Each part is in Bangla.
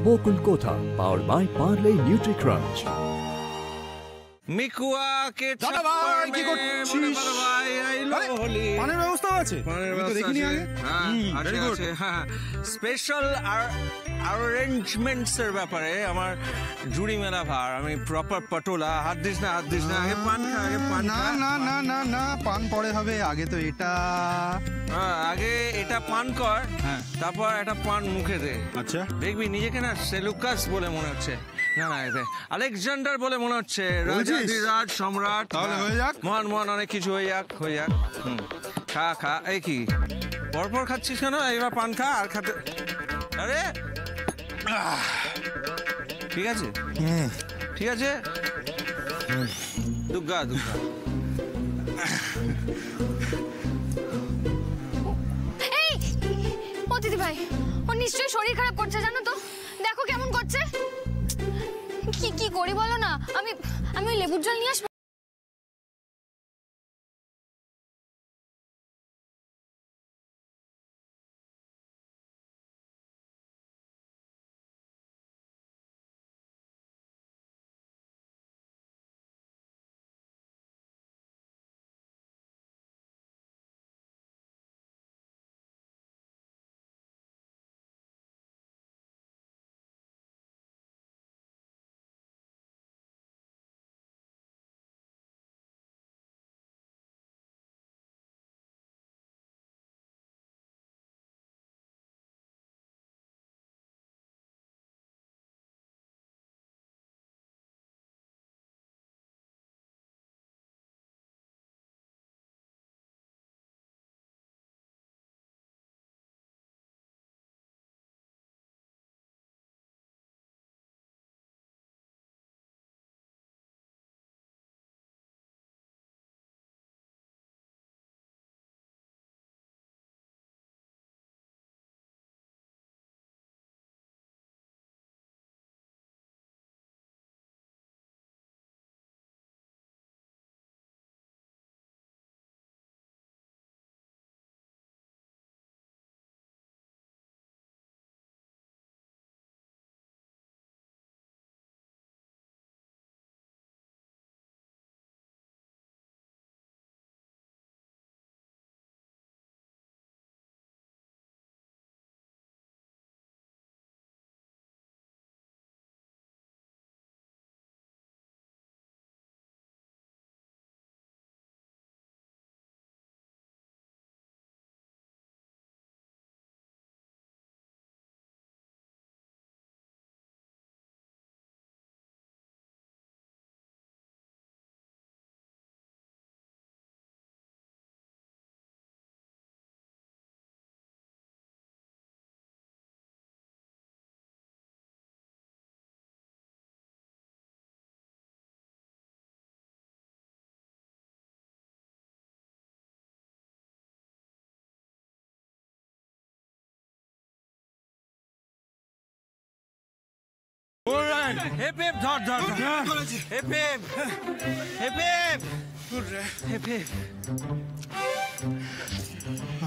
Bokul Kotha, powered by Parle Nutri-Crunch. মিকুয়া কে দাদা ভাই কি করছিস? ভাই আইলো হোলি পানের ব্যবস্থা আছে? আমি তো দেখিনি আগে। আছে আছে স্পেশাল অ্যারেঞ্জমেন্টস এর ব্যাপারে আমার জুড়ি মেলা ভার। আমি প্রপার পটোলা। হাত দিস না আগে পান খা, আগে পান না খা। না না না না পান পরে হবে, আগে তো এটা। আগে এটা পান কর, হ্যাঁ। তারপর একটা পান মুখে দে। আচ্ছা দেখবি নিজেকে না সেলুকাস বলে মনে হচ্ছে। না এটা আলেকজান্ডার বলে মনে হচ্ছে। রাজ সম্রাট। তাহলে হয়ে যাক। মহান অনেক কিছু হয়ে যাক। খা এই কি পরপর খাচ্ছিস কেন? এইবার পান খা আর খাতে। আরে ঠিক আছে দুগ্গা এই ও দিদি ভাই, ও নিশ্চয়ই শরীর খারাপ করছে, জানো তো? দেখো কেমন করছে। কি করি বলো না? আমি ওই লেবুর জল নিয়ে আসবো।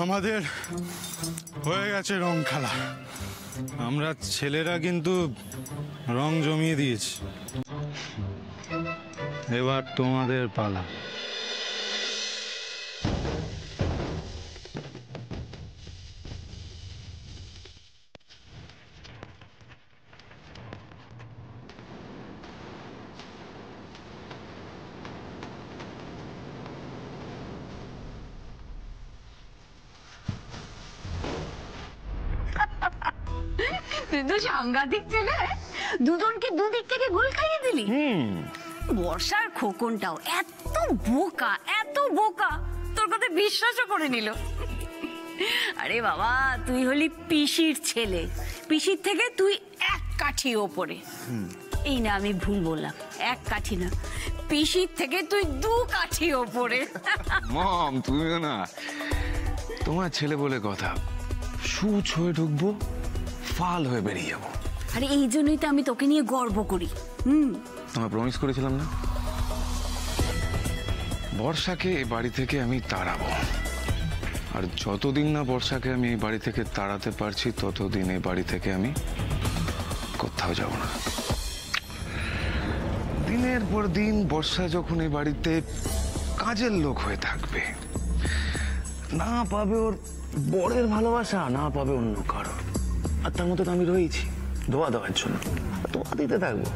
আমাদের হয়ে গেছে রং খেলা। আমরা ছেলেরা কিন্তু রং জমিয়ে দিয়েছি। এবার তোমাদের পালা। তুই তো সাংঘাতিক ছেলে, দুজনকে দুদিক থেকে গোল খাইয়ে দিলি। বর্ষার খোকনটাও এত বোকা তোর কথা বিশ্বাসও করে নিল। আরে বাবা, তুই হলি পিসির ছেলে, পিসির থেকে তুই এক কাঠি ওপরে। এই না আমি ভুল বললাম, এক কাঠি না, পিসির থেকে তুই 2 কাঠি ওপরে। মম, তুমিও না, তোমার ছেলে বলে কথা, সুচ হয়ে ঢুকবো, ফাল হয়ে বেরিয়ে যাবো। আরে এই জন্যই তো আমি তোকে নিয়ে গর্ব করি। তোমায় প্রমিস করেছিলাম না, বর্ষাকে এই বাড়ি থেকে আমি তাড়াবো। আর যতদিন না বর্ষাকে আমি এই বাড়ি থেকে তাড়াতে পারছি, ততদিন এই বাড়ি থেকে আমি কোথাও যাব না। দিনের পর দিন বর্ষা যখন এই বাড়িতে কাজের লোক হয়ে থাকবে, না পাবে ওর বরের ভালোবাসা, না পাবে অন্য কারো। আর তার মতো তো আমি রয়েছি ধোয়া দেওয়ার জন্য, ধোয়া দিতে থাকবো।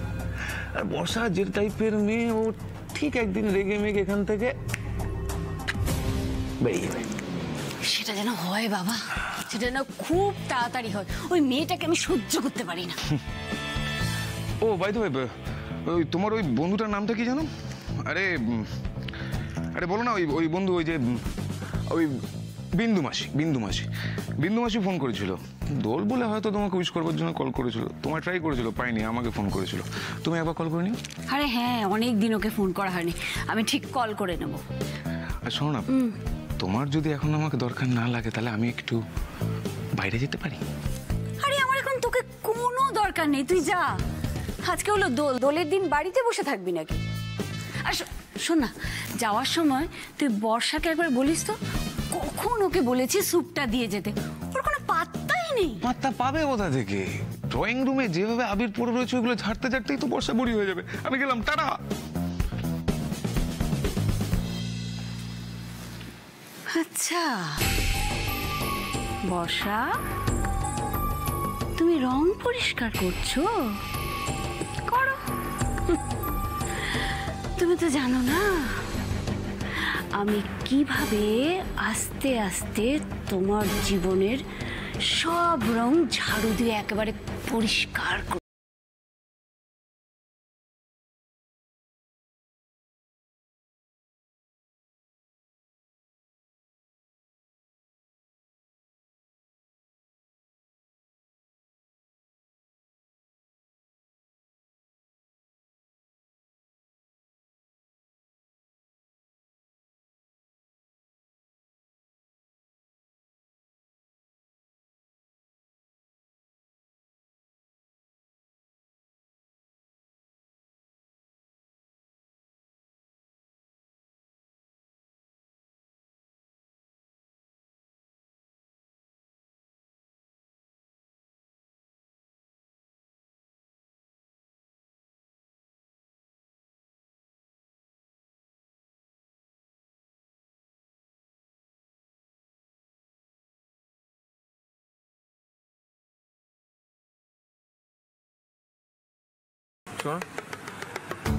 আর বর্ষা যে টাইপের মেয়ে, ও ঠিক একদিন রেগে মেগে এখান থেকে বেরিয়ে যাবে। সেটা যেন হয় বাবা, সেটা যেন খুব তাড়াতাড়ি হয়। ওই মেয়েটাকে আমি সহ্য করতে পারি না। ও বাই দ্য ওয়ে, ওই তোমার ওই বন্ধুটার নামটা কি জানো? আরে আরে বলো না, ওই বন্ধু, ওই যে ওই বিন্দু মাসি ফোন করেছিল। দোল বলে হয়তো তোমাকে উইশ করবার জন্য কল করেছিল। তোমায় ট্রাই করেছিল, পাইনি, আমাকে ফোন করেছিল। তুমি একবার কল করে নিও। আরে হ্যাঁ, অনেক দিন ওকে ফোন করা হয়নি, আমি ঠিক কল করে নেব। আর শোনো না, তোমার যদি এখন আমাকে দরকার না লাগে, তাহলে আমি একটু বাইরে যেতে পারি। আরে আমার এখন তোকে কোনো দরকার নেই, তুই যা। আজকে হলো দোল, দোলের দিন বাড়িতে বসে থাকবি নাকি? আর শোন না, যাওয়ার সময় তুই বর্ষাকে একবার বলিস তো কখন ওকে বলেছি স্যুপটা দিয়ে যেতে। ওর কোনো পাত্তাই নেই। পাত্তা পাবে কোথা থেকে? ড্রয়িং রুমে যেভাবে আবির পড়ে রয়েছে, ওইগুলো ঝাড়তে ঝাড়তেই তো বর্ষা বুড়ি হয়ে যাবে। আমি গেলাম, টাটা। আচ্ছা বর্ষা, তুমি রং পরিষ্কার করছো? করো। তুমি তো জানো না আমি কিভাবে আস্তে আস্তে তোমার জীবনের সব রং ঝাড়ু দিয়ে একেবারে পরিষ্কার করি।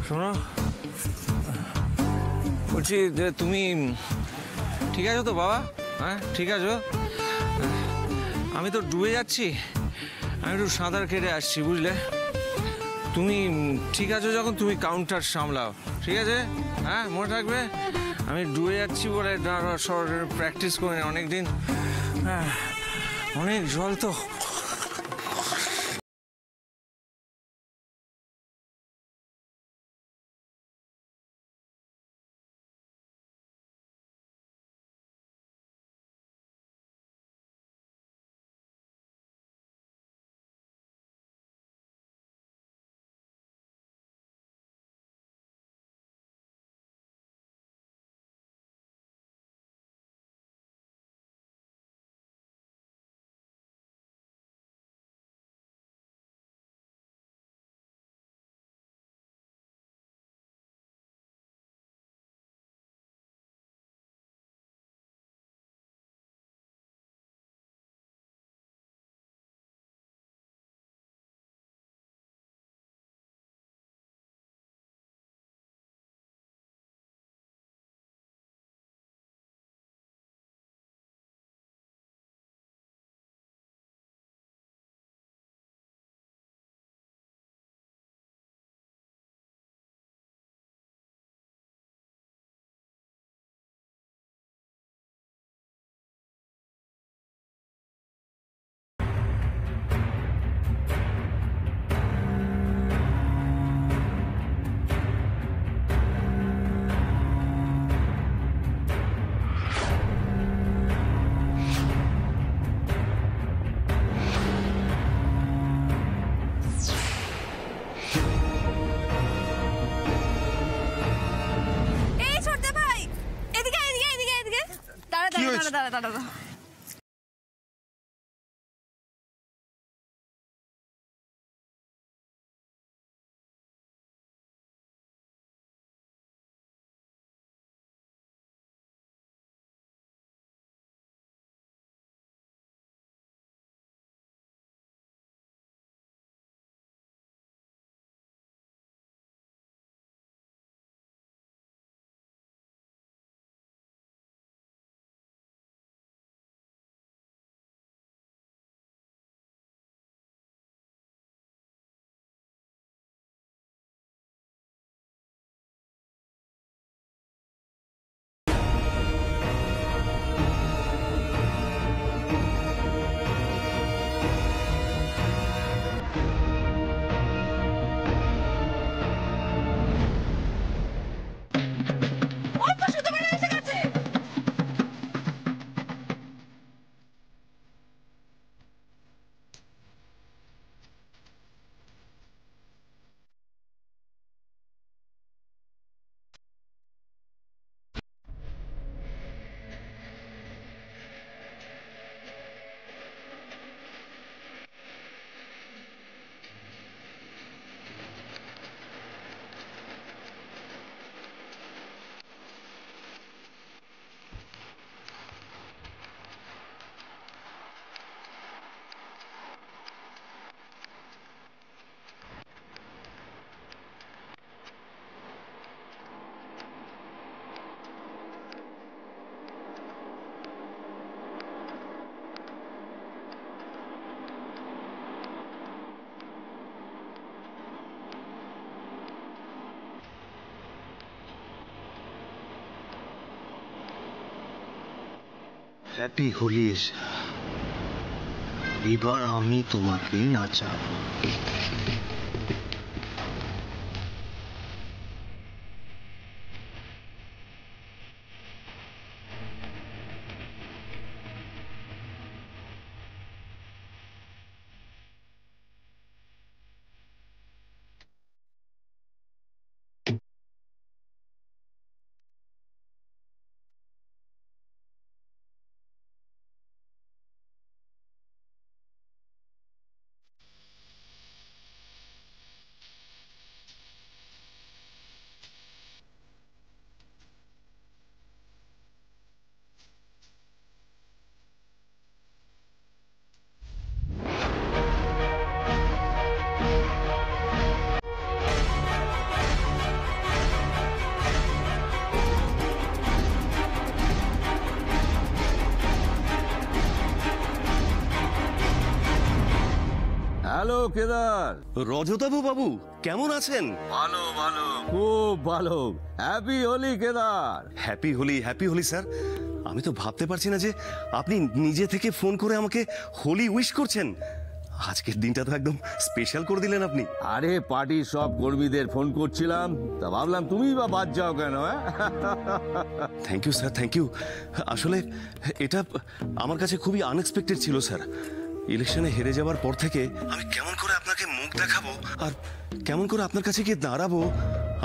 শোনো, বলছি যে তুমি ঠিক আছো তো বাবা? হ্যাঁ ঠিক আছো? আমি তো ডুবে যাচ্ছি, আমি একটু সাঁতার কেটে আসছি, বুঝলে? তুমি ঠিক আছো যখন তুমি কাউন্টার সামলাও, ঠিক আছে? হ্যাঁ মনে থাকবে। আমি ডুবে যাচ্ছি বলে প্র্যাকটিস করে অনেক দিন, হ্যাঁ অনেক জল তো। দাঁড়া হ্যাপি হোলিস। এবার আমি তোমাকে নাচাবো। হ্যালো কেদার। রজতাভ বাবু কেমন আছেন? ভালো ভালো, খুব ভালো। Happy Holi Kedar. Happy Holi sir. আমি তো ভাবতে পারছি না যে আপনি নিজে থেকে ফোন করে আমাকে হোলি উইশ করছেন। আজকের দিনটা তো একদম স্পেশাল করে দিলেন আপনি। আরে পার্টির সব কর্মীদের ফোন করছিলাম, তা ভাবলাম তুমি বা বাদ যাও কেন? Thank you sir, thank you. আসলে এটা আমার কাছে খুবই আনএক্সপেক্টেড ছিল স্যার। ইলেকশনে হেরে যাওয়ার পর থেকে আমি কেমন করে আপনাকে মুখ দেখাবো আর কেমন করে আপনার কাছে গিয়ে দাঁড়াবো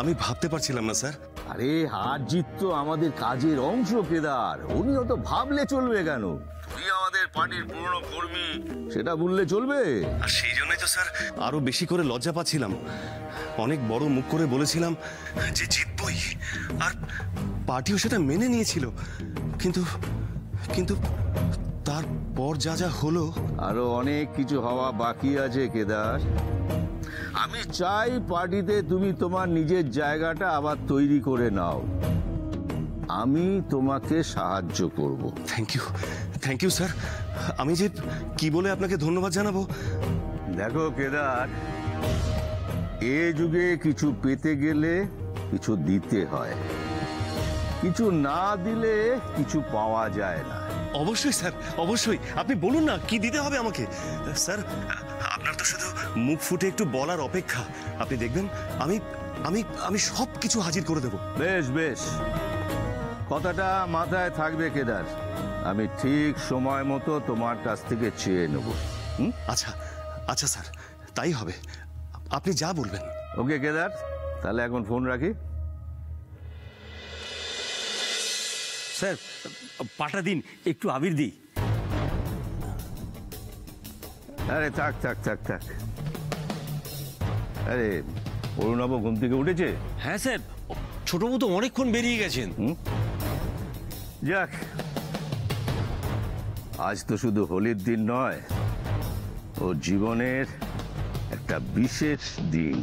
আমি ভাবতে পারছিলাম না স্যার। আরে হার জিত তো আমাদের কাজের অংশ কেদার, উনি অত ভাবলে চলবে কেন? তুই আমাদের পার্টির পুরনো কর্মী, সেটা বললে চলবে? আর সেই জন্যই তো স্যার আরো বেশি করে লজ্জা পাচ্ছিলাম। অনেক বড় মুখ করে বলেছিলাম যে জিতবই, আর পার্টিও সেটা মেনে নিয়েছিল। কিন্তু কিন্তু তারপর যা যা হলো। আরো অনেক কিছু হওয়া বাকি আছে কেদার। আমি চাই পার্টিতে তুমি তোমার নিজের জায়গাটা আবার তৈরি করে নাও। আমি তোমাকে সাহায্য করব। Thank you sir. আমি যে কি বলে আপনাকে ধন্যবাদ জানাবো। দেখো কেদার, এ যুগে কিছু পেতে গেলে কিছু দিতে হয়, কিছু না দিলে কিছু পাওয়া যায় না। অবশ্যই স্যার, অবশ্যই। আপনি বলুন না কি দিতে হবে আমাকে। স্যার আপনার তো শুধু মুখ ফুটে একটু বলার অপেক্ষা। আপনি দেখবেন আমি আমি আমি সব কিছু হাজির করে দেব। বেশ বেশ, কথাটা মাথায় থাকবে কেদার। আমি ঠিক সময় মতো তোমার কাছ থেকে চেয়ে নেব। আচ্ছা আচ্ছা স্যার, তাই হবে। আপনি যা বলবেন। ওকে কেদার, তাহলে এখন ফোন রাখি। স্যার পাটা দিন, একটু আবির দিই। আরে থাক থাক থাক থাক। আরে অরুণাব ঘুম থেকে উঠেছে? হ্যাঁ স্যার, ছোটবাবু তো অনেকক্ষণ বেরিয়ে গেছেন। যাক, আজ তো শুধু হোলির দিন নয়, ও জীবনের একটা বিশেষ দিন।